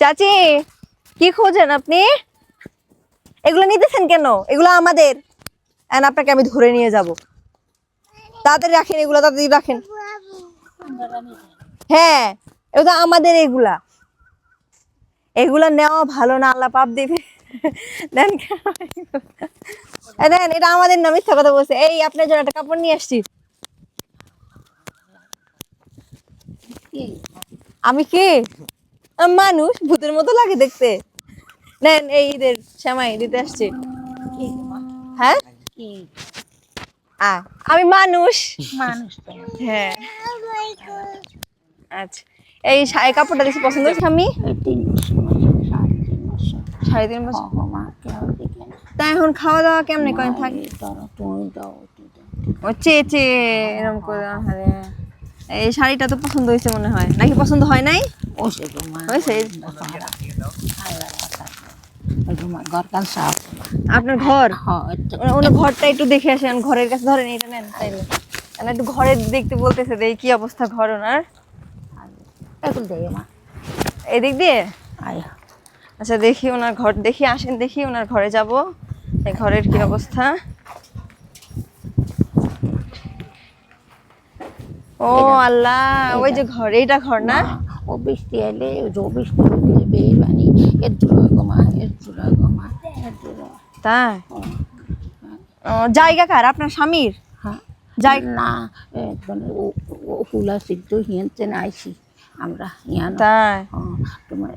চাচি কি খোঁজেন আপনি? এগুলো নিতেছেন কেন? এগুলো আমাদের। এন্ড আপনাকে আমি ধরে নিয়ে যাব। তাড়াতাড়ি রাখেন এগুলো, তাড়াতাড়ি রাখেন। হ্যাঁ, এগুলো আমাদের। এগুলা এগুলা নেওয়া ভালো না, আল্লাহ পাপ দিবে। দেন দেন, এটা আমাদের না, মিথ্যা কথা বলছে। এই আপনার জন্য একটা কাপড় নিয়ে আসছি। আমি কে? মানুষ, ভূতের মতো লাগে দেখতে। নেন, এই ঈদের সেমাই দিতে আসছি। হ্যাঁ, আমি মানুষ। হ্যাঁ, আচ্ছা। এই কাপড়টা দেখছি পছন্দ হয়েছে। আমি 3.5 বছর। তা এখন খাওয়া দাওয়া কেমনে করেন থাকি? ও চেয়ে এরকম করে। আরে এই শাড়িটা তো পছন্দ হয়েছে মনে হয়, নাকি পছন্দ হয় নাই? হয়েছে। আপনার ঘর, ওনার ঘরটা একটু দেখে আসেন। ঘরের কাছে ধরেন, এটা নেন তাইলে। একটু ঘরের দেখতে বলতেছে, এই কি অবস্থা ঘর ওনার। এদিক দিয়ে আচ্ছা, দেখি ওনার ঘর, দেখি আসেন, দেখি ওনার ঘরে যাব। এই ঘরের কি অবস্থা। ও আল্লাহ, ওই যে ঘর, এইটা ঘর না? ও বৃষ্টি এলে বৃষ্টি বানি তাই? জায়গা কার? আপনার স্বামীর? না ফুলা সিদ্ধ হিয়েছে আইসি আমরা তাই? তোমার